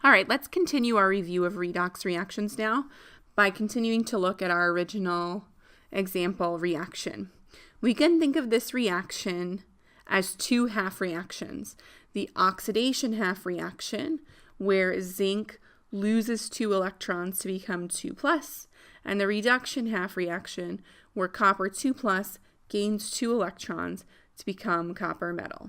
All right, let's continue our review of redox reactions now by continuing to look at our original example reaction. We can think of this reaction as two half reactions. The oxidation half reaction, where zinc loses 2 electrons to become 2+, and the reduction half reaction, where copper 2+ gains 2 electrons to become copper metal.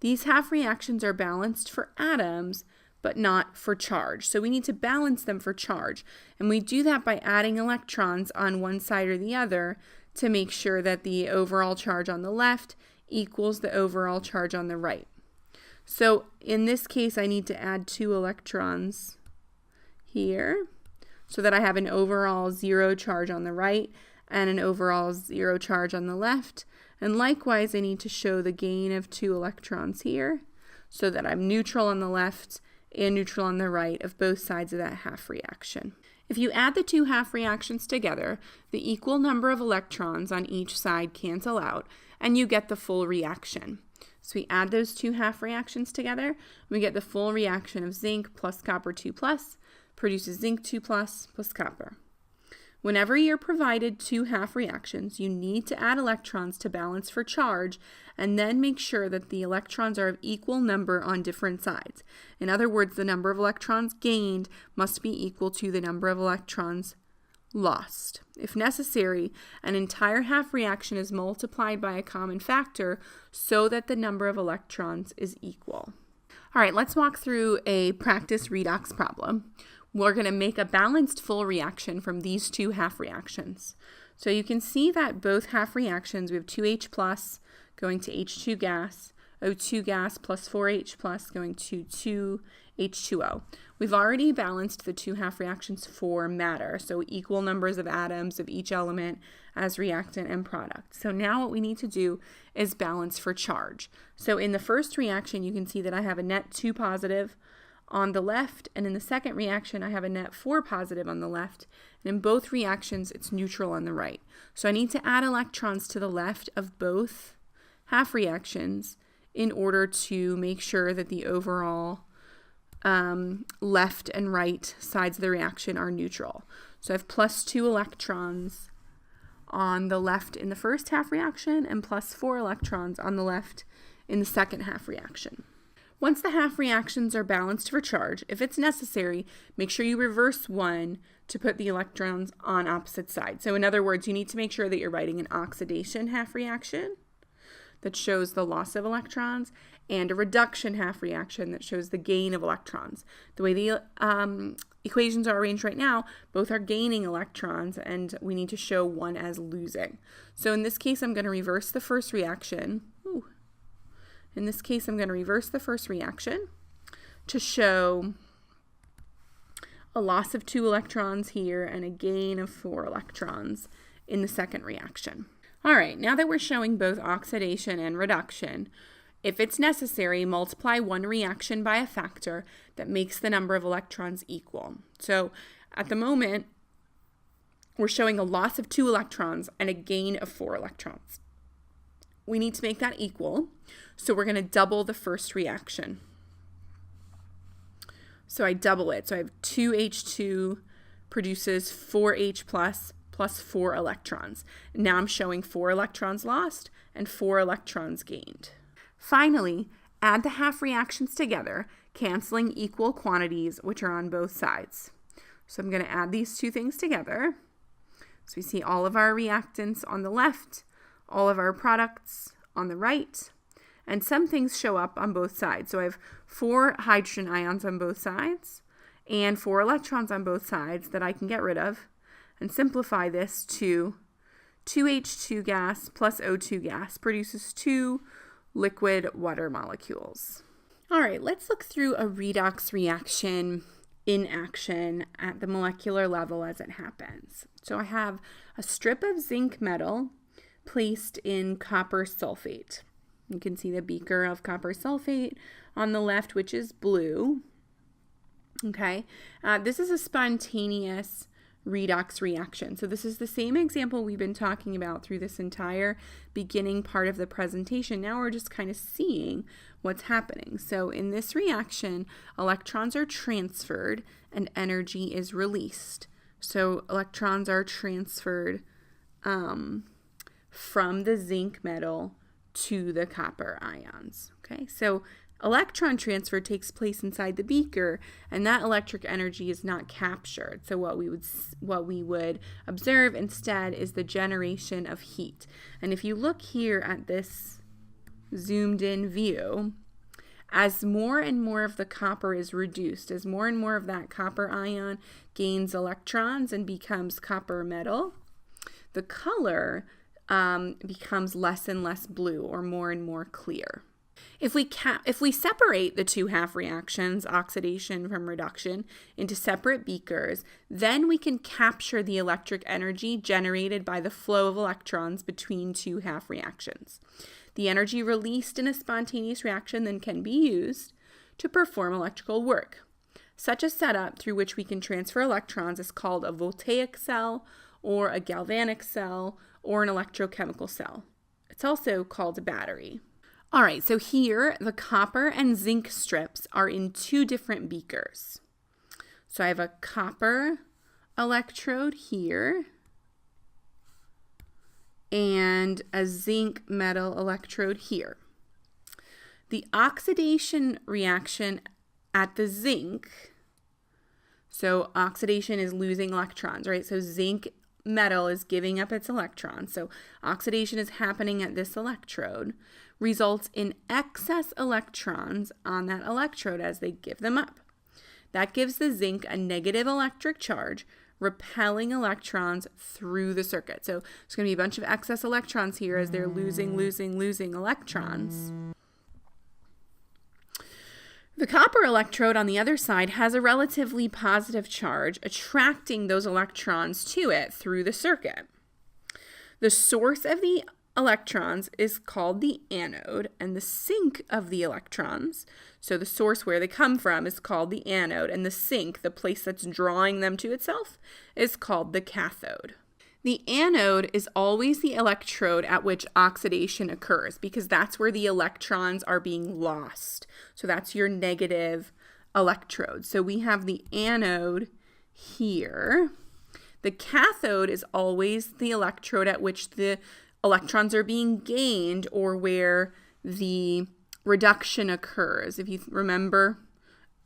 These half reactions are balanced for atoms, but not for charge. So we need to balance them for charge. And we do that by adding electrons on one side or the other to make sure that the overall charge on the left equals the overall charge on the right. So in this case, I need to add 2 electrons here so that I have an overall 0 charge on the right and an overall 0 charge on the left. And likewise, I need to show the gain of 2 electrons here so that I'm neutral on the left and neutral on the right of both sides of that half reaction. If you add the two half reactions together, the equal number of electrons on each side cancel out, and you get the full reaction. So we add those two half reactions together, we get the full reaction of zinc plus copper 2+ produces zinc 2+ plus copper. Whenever you're provided two half reactions, you need to add electrons to balance for charge and then make sure that the electrons are of equal number on different sides. In other words, the number of electrons gained must be equal to the number of electrons lost. If necessary, an entire half reaction is multiplied by a common factor so that the number of electrons is equal. All right, let's walk through a practice redox problem. We're going to make a balanced full reaction from these two half reactions. So you can see that both half reactions, we have 2H plus going to H2 gas, O2 gas plus 4H plus going to 2H2O. We've already balanced the two half reactions for matter, so equal numbers of atoms of each element as reactant and product. So now what we need to do is balance for charge. So in the first reaction, you can see that I have a net 2 positive on the left, and in the second reaction I have a net 4 positive on the left, and in both reactions it's neutral on the right. So I need to add electrons to the left of both half reactions in order to make sure that the overall left and right sides of the reaction are neutral. So I have plus 2 electrons on the left in the first half reaction and plus 4 electrons on the left in the second half reaction. Once the half reactions are balanced for charge, if it's necessary, make sure you reverse one to put the electrons on opposite sides. So in other words, you need to make sure that you're writing an oxidation half reaction that shows the loss of electrons and a reduction half reaction that shows the gain of electrons. The way the equations are arranged right now, both are gaining electrons and we need to show one as losing. So in this case, I'm going to reverse the first reaction. In this case, I'm going to reverse the first reaction to show a loss of 2 electrons here and a gain of 4 electrons in the second reaction. All right, now that we're showing both oxidation and reduction, if it's necessary, multiply one reaction by a factor that makes the number of electrons equal. So at the moment, we're showing a loss of 2 electrons and a gain of 4 electrons. We need to make that equal, so we're going to double the first reaction. So I double it. So I have 2H2 produces 4H plus 4 electrons. Now I'm showing 4 electrons lost and 4 electrons gained. Finally, add the half reactions together, canceling equal quantities which are on both sides. So I'm going to add these two things together. So we see all of our reactants on the left, all of our products on the right, and some things show up on both sides. So I have 4 hydrogen ions on both sides and 4 electrons on both sides that I can get rid of and simplify this to 2H2 gas plus O2 gas produces 2 liquid water molecules. All right, let's look through a redox reaction in action at the molecular level as it happens. So I have a strip of zinc metal placed in copper sulfate. You can see the beaker of copper sulfate on the left, which is blue. Okay, this is a spontaneous redox reaction. So this is the same example we've been talking about through this entire beginning part of the presentation. Now we're just kind of seeing what's happening. So in this reaction, electrons are transferred and energy is released. So electrons are transferred from the zinc metal to the copper ions. Okay, so electron transfer takes place inside the beaker, and that electric energy is not captured. So what we would observe instead is the generation of heat. And if you look here at this zoomed in view, as more and more of the copper is reduced, as more and more of that copper ion gains electrons and becomes copper metal, the color becomes less and less blue, or more and more clear. If we separate the two half reactions, oxidation from reduction, into separate beakers, then we can capture the electric energy generated by the flow of electrons between two half reactions. The energy released in a spontaneous reaction then can be used to perform electrical work. Such a setup through which we can transfer electrons is called a voltaic cell, or a galvanic cell, or an electrochemical cell. It's also called a battery. All right, so here the copper and zinc strips are in two different beakers. So I have a copper electrode here and a zinc metal electrode here. The oxidation reaction at the zinc, so oxidation is losing electrons, right? So zinc metal is giving up its electrons. So oxidation is happening at this electrode, results in excess electrons on that electrode as they give them up. That gives the zinc a negative electric charge, repelling electrons through the circuit. So there's going to be a bunch of excess electrons here as they're losing electrons. The copper electrode on the other side has a relatively positive charge, attracting those electrons to it through the circuit. The source of the electrons is called the anode, and the sink of the electrons, so the source where they come from, is called the anode, and the sink, the place that's drawing them to itself, is called the cathode. The anode is always the electrode at which oxidation occurs, because that's where the electrons are being lost. So that's your negative electrode. So we have the anode here. The cathode is always the electrode at which the electrons are being gained, or where the reduction occurs. If you remember,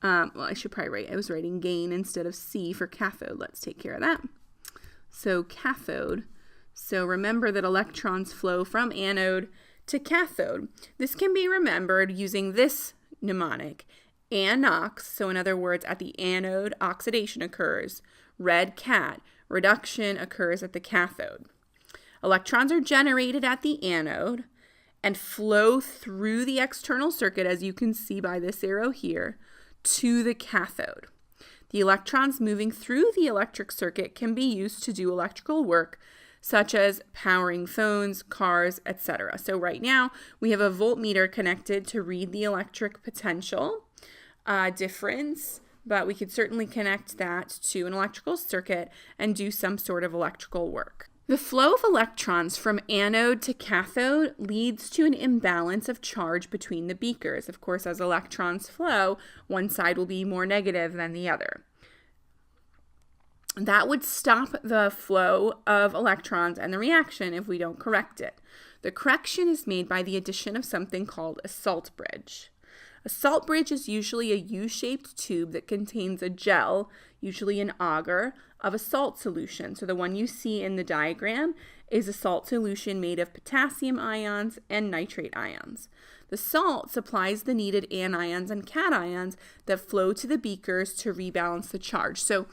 I should probably write, I was writing gain instead of C for cathode. Let's take care of that. So cathode. So remember that electrons flow from anode to cathode. This can be remembered using this mnemonic. Anox, so in other words, at the anode, oxidation occurs. Red cat, reduction occurs at the cathode. Electrons are generated at the anode and flow through the external circuit, as you can see by this arrow here, to the cathode. The electrons moving through the electric circuit can be used to do electrical work, such as powering phones, cars, etc. So right now, we have a voltmeter connected to read the electric potential difference, but we could certainly connect that to an electrical circuit and do some sort of electrical work. The flow of electrons from anode to cathode leads to an imbalance of charge between the beakers. Of course, as electrons flow, one side will be more negative than the other. That would stop the flow of electrons and the reaction if we don't correct it. The correction is made by the addition of something called a salt bridge. A salt bridge is usually a U-shaped tube that contains a gel, usually an agar, of a salt solution. So the one you see in the diagram is a salt solution made of potassium ions and nitrate ions. The salt supplies the needed anions and cations that flow to the beakers to rebalance the charge. So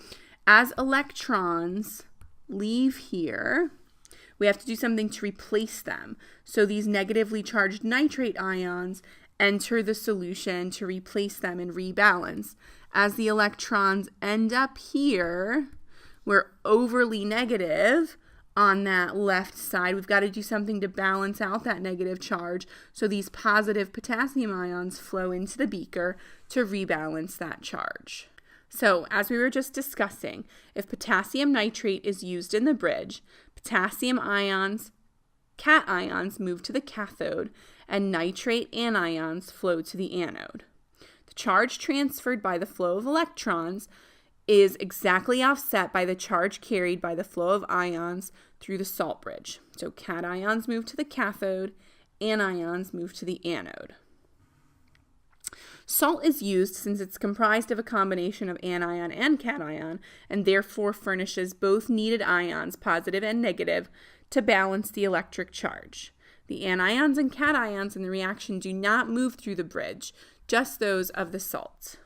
as electrons leave here, we have to do something to replace them. So these negatively charged nitrate ions enter the solution to replace them and rebalance. As the electrons end up here, we're overly negative on that left side. We've got to do something to balance out that negative charge. So these positive potassium ions flow into the beaker to rebalance that charge. So, as we were just discussing, if potassium nitrate is used in the bridge, potassium ions, cations move to the cathode, and nitrate anions flow to the anode. The charge transferred by the flow of electrons is exactly offset by the charge carried by the flow of ions through the salt bridge. So cations move to the cathode, anions move to the anode. Salt is used since it's comprised of a combination of anion and cation, and therefore furnishes both needed ions, positive and negative, to balance the electric charge. The anions and cations in the reaction do not move through the bridge, just those of the salt.